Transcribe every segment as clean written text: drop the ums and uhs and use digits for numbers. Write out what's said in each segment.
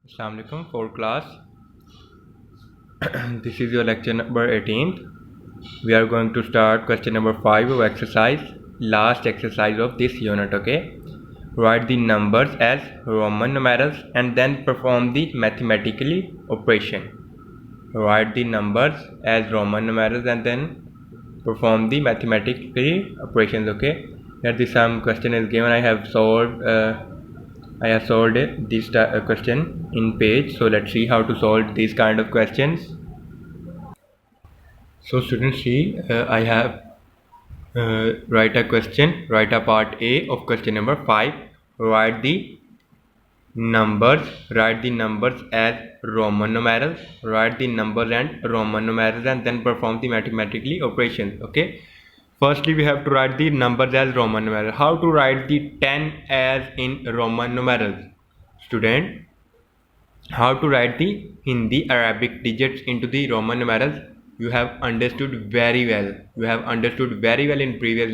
Assalamualaikum for class. This is your lecture number 18th. We are going to start question number 5 of exercise, last exercise of this unit. Okay, write the numbers as Roman numerals and then perform the mathematically operation. Write the numbers as Roman numerals and then perform the mathematically operations. Okay, here the sum question is given. I have solved this question in page. So let's see how to solve these kind of questions. So students, see, I have write a question, write a part A of question number 5. Write the numbers as Roman numerals. Write the numbers and Roman numerals and then perform the mathematically operations. Okay. Firstly, we have to write the numbers as Roman numerals. How to write the 10 as in Roman numerals? Student, how to write the Hindi Arabic digits into the Roman numerals? You have understood very well. You have understood very well in previous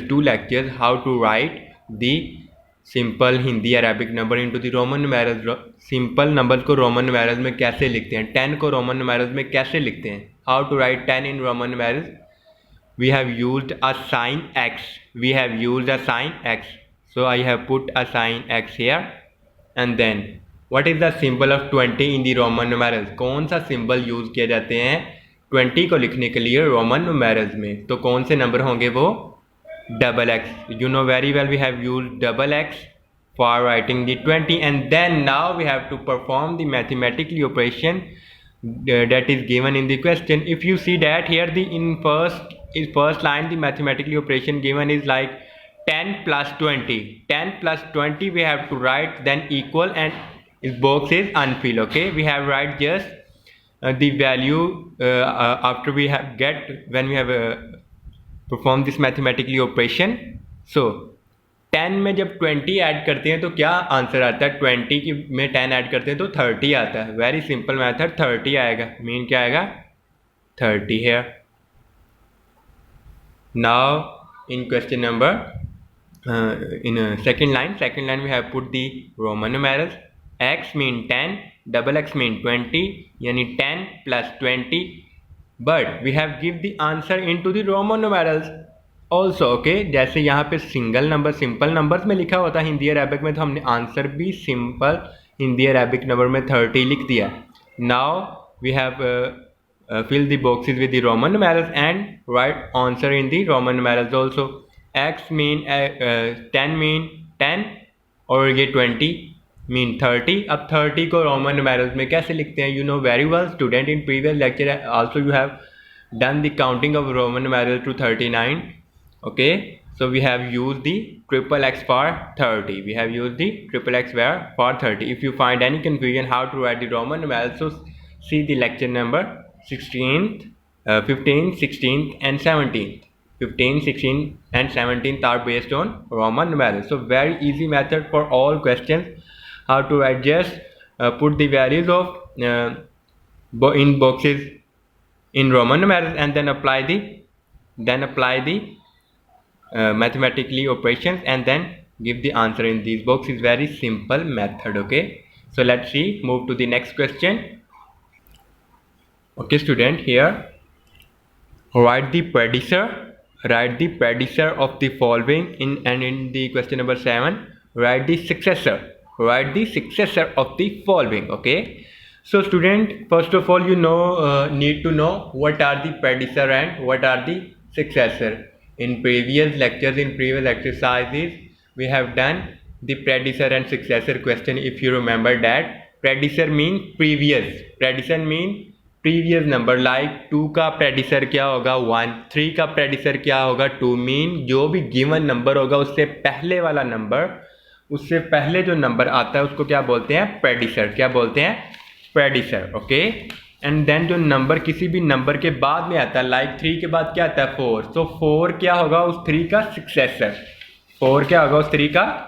two lectures, how to write the simple Hindi Arabic number into the Roman numerals. Simple numbers को Roman numerals में कैसे लिखते हैं? 10 को Roman numerals में कैसे लिखते हैं? How to write 10 in Roman numerals? We have used a sign X. So I have put a sign X here. And then what is the symbol of 20 in the Roman numerals? कौन सा symbol use किए जाते हैं 20 को लिखने के लिए Roman numerals में? तो कौन से नंबर होंगे वो? Double X. You know very well we have used double X for writing the 20, and then now we have to perform the mathematical operation that is given in the question. If you see that here in first line the mathematical operation given is like 10 plus 20. 10 plus 20 we have to write, then equal, and this box is unfilled. Okay, we have write just the value after we have when we have performed this mathematical operation. So 10 में जब 20 add करते हैं तो क्या answer आता है? 20 की में 10 ऐड करते हैं तो 30 आता है. वेरी सिंपल मेथड, 30 आएगा. मीन क्या आएगा? 30 है. Now in question number in second line we have put the Roman numerals. X mean 10, double X mean 20, यानी 10 plus 20, but we have give the answer into the Roman numerals also. Okay, जैसे यहाँ पे single numbers में लिखा होता है Hindi Arabic में, तो हमने आंसर भी सिंपल हिंदी अरेबिक नंबर में 30 लिख दिया. Now we have fill the boxes with the Roman numerals and write answer in the Roman numerals also. X mean 10 mean 10 और ये 20 mean 30. अब 30 को Roman numerals में कैसे लिखते हैं? You know very well student, in previous lecture also you have done the counting of Roman numerals to 39. Okay, so we have used the triple X for 30. For 30. If you find any confusion how to write the Roman numerals, so see the lecture number 16th, 15th, 16th and 17th. 15th, 16th and 17th are based on Roman numerals. So very easy method for all questions. How to adjust, put the values of in boxes in Roman numerals and then apply the mathematically operations and then give the answer in these boxes. Very simple method. Okay, so let's see, move to the next question. Okay student, here write the predecessor of the following in the question number 7 write the successor of the following. Okay, so student, first of all you need to know what are the predecessor and what are the successor. In previous lectures, in previous exercises, we have done the predecessor and successor question. If you remember that, predecessor mean previous number. Like 2 का predecessor क्या होगा? 1. 3 का predecessor क्या होगा? 2. mean जो भी given number होगा उससे पहले वाला number, उससे पहले जो number आता है उसको क्या बोलते हैं? predecessor. Okay, एंड देन जो नंबर किसी भी नंबर के बाद में आता है, लाइक 3 के बाद क्या आता है? 4. तो 4 क्या होगा? उस 3 का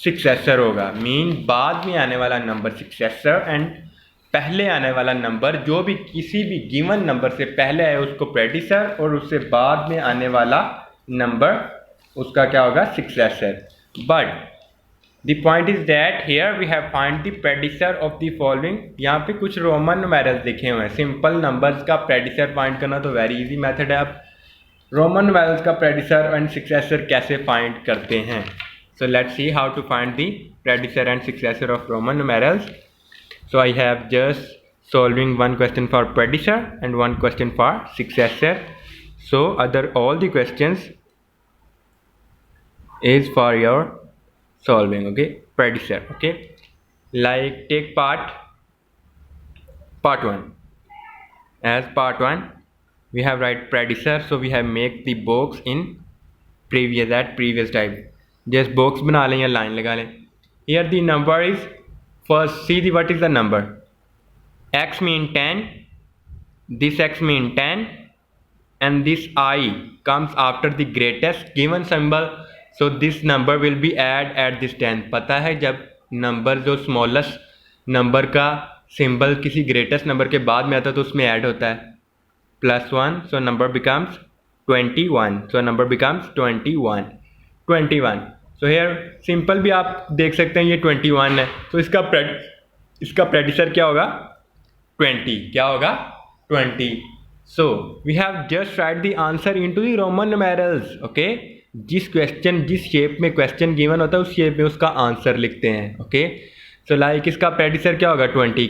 सक्सेसर होगा. मीन बाद में आने वाला नंबर सक्सेसर एंड पहले आने वाला नंबर जो भी किसी भी गिवन नंबर से पहले है उसको प्रेडिसर और उससे बाद में आने वाला नंबर उसका क्या होगा? Successor. But The point is that here we have find the predecessor of the following. यहाँ पे कुछ रोमन नुमेरल्स लिखे हुए हैं. सिंपल नंबर्स का प्रेडिसर फाइंड करना तो वेरी इजी मेथड है. आप रोमन नुमेरल्स का प्रेडिसर एंड सक्सेसर कैसे फाइंड करते हैं. So let's see how to find the predecessor and successor of Roman numerals. So I have just solving one question for predecessor and one question for successor. So all the questions is for your solving. Okay, predecessor. Okay, like take part 1. As part 1 we have write predecessor, so we have make the box in previous type. Just box बना लें या line लगा लें. Here the number is first, see the what is the number. X mean 10, this X mean 10 and this I comes after the greatest given symbol, so this number will be add at this 10. पता है जब number जो smallest number का symbol किसी greatest number के बाद में आता है तो उसमें ऐड होता है +1, so number becomes 21. So number becomes 21. So here simple भी आप देख सकते हैं ये 21 है, तो इसका प्रेडिसर क्या होगा 20. क्या होगा 20. So we have just write the answer into the Roman numerals. Okay, जिस शेप में क्वेश्चन गिवन होता है उस शेप में उसका आंसर लिखते हैं. ओके, सो लाइक इसका प्रेडिसर क्या होगा 21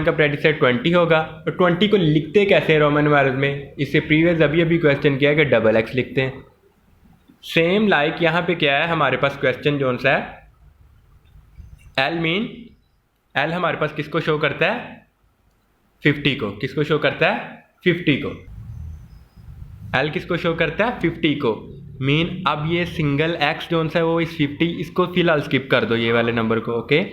का प्रेडिसर 20 होगा. तो 20 को लिखते कैसे हैं रोमन नुमेरल्स में. इससे प्रीवियस अभी क्वेश्चन किया है कि XX लिखते हैं. सेम लाइक यहाँ पे क्या है हमारे पास क्वेश्चन जो सा है L हमारे पास किसको शो करता है 50 को. किसको शो करता है 50 को. L किसको शो करता है 50 को. मीन अब ये सिंगल X जो सा है वो इस 50 इसको फिलहाल स्किप कर दो ये वाले नंबर को. ओके,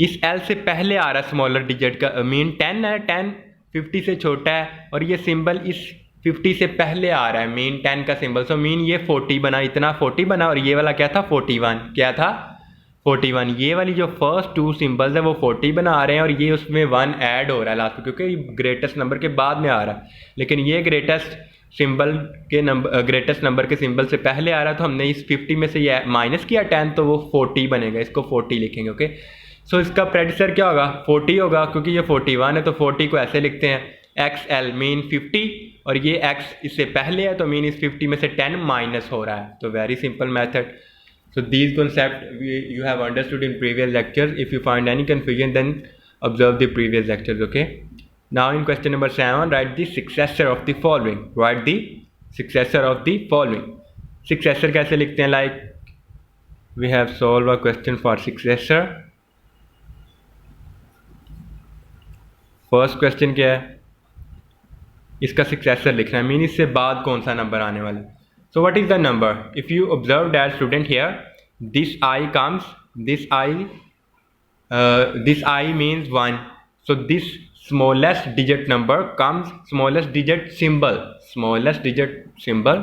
इस L से पहले आ रहा है स्मॉलर डिजिट का मीन 10 है. 10 50 से छोटा है और ये सिंबल इस 50 से पहले आ रहा है मीन 10 का सिंबल. सो मीन ये 40 बना, इतना 40 बना और ये वाला क्या था 41. क्या था 41. ये वाली जो फर्स्ट 2 सिंबल्स है वो 40 बना आ रहे हैं और ये उसमें 1 ऐड हो रहा है लास्ट में क्योंकि ग्रेटेस्ट नंबर के बाद में आ रहा है. लेकिन ये ग्रेटेस्ट नंबर के सिंबल से पहले आ रहा है तो हमने इस 50 में से ये माइनस किया 10 तो वो 40 बनेगा. इसको 40 लिखेंगे. ओके, सो इसका प्रेडिसर क्या होगा 40 होगा क्योंकि ये 41 है तो 40 को ऐसे लिखते हैं XL मीन 50 और ये X इससे पहले है तो मीन इस 50 में से 10 माइनस हो रहा है. तो very simple method. So these concepts you have understood in previous lectures. If you find any confusion then observe the previous lectures. Okay, now in question number 7 write the successor of the following. Write the successor of the following. Successor कैसे लिखते हैं. Like we have solved a question for successor. First question क्या है इसका successor लिखना है mean इससे बाद कौन सा नंबर आने वाला है. So what is the number. If you observe that student here this I means 1. so this smallest digit symbol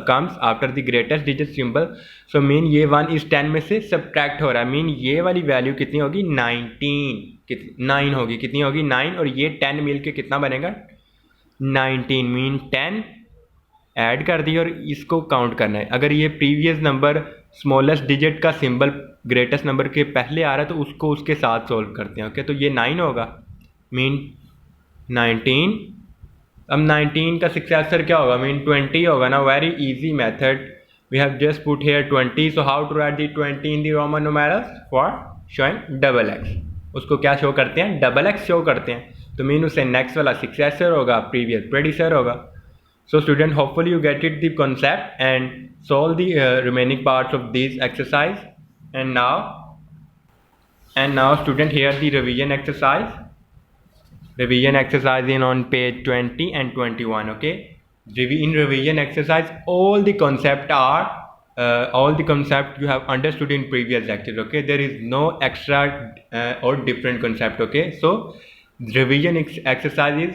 comes after the greatest digit symbol. so mean ये 1 इस 10 में से सब्ट्रैक्ट हो रहा है. मीन ये वाली वैल्यू कितनी होगी 9 होगी. कितनी होगी 9 और ये 10 मिल के कितना बनेगा 19. मीन 10 ऐड कर दी और इसको काउंट करना है. अगर ये प्रीवियस नंबर स्मॉलेस्ट डिजिट का सिंबल ग्रेटेस्ट नंबर के पहले आ रहा है तो उसको उसके साथ सोल्व करते हैं. ओके, तो ये 9 होगा मीन 19. अब 19 का सक्सेसर क्या होगा मीन 20 होगा ना. Very easy method. We have just put here 20. So how to write the 20 in the Roman numerals for showing XX. उसको क्या शो करते हैं XX शो करते हैं. तो मीन उससे नेक्स्ट वाला सक्सेसर होगा प्रीवियस प्रेडिसर होगा. So student hopefully you get it the concept and solve the remaining parts of these exercise. And now student here the revision exercise in on page 20 and 21. okay, in revision exercise all the concept you have understood in previous lectures. okay, there is no extra or different concept. okay, so revision exercise is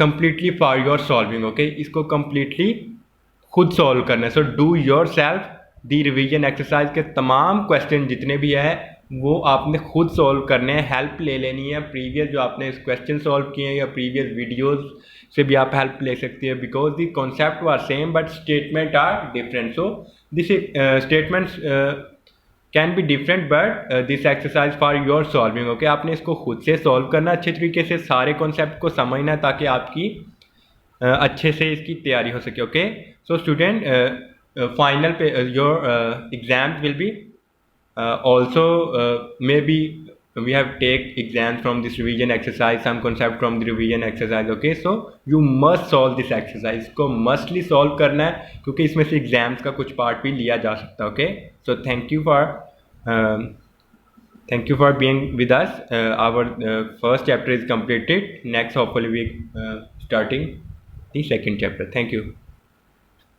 completely for your solving. okay, इसको completely खुद solve करना है. So do your self the revision exercise के तमाम question जितने भी है वो आपने खुद सॉल्व करने हैं. हेल्प ले लेनी है प्रीवियस जो आपने इस क्वेश्चन सॉल्व किए हैं या प्रीवियस वीडियोस से भी आप हेल्प ले सकती है because the concept are same but statement are different. So this statements can be different but this exercise for your solving. Okay, आपने इसको खुद से सॉल्व करना अच्छे तरीके से, सारे कॉन्सेप्ट को समझना है ताकि आपकी अच्छे से इसकी तैयारी हो सके। ओके, सो स्टूडेंट फाइनल पे your exams will be also maybe we have take exams from this revision exercise, some concept from the revision exercise. Okay, so you must solve this exercise को mustly solve करना है क्योंकि इसमें से exams का कुछ part भी लिया जा सकता है। Okay, so thank you for being with us. Our first chapter is completed. Next hopefully we starting the second chapter. Thank you.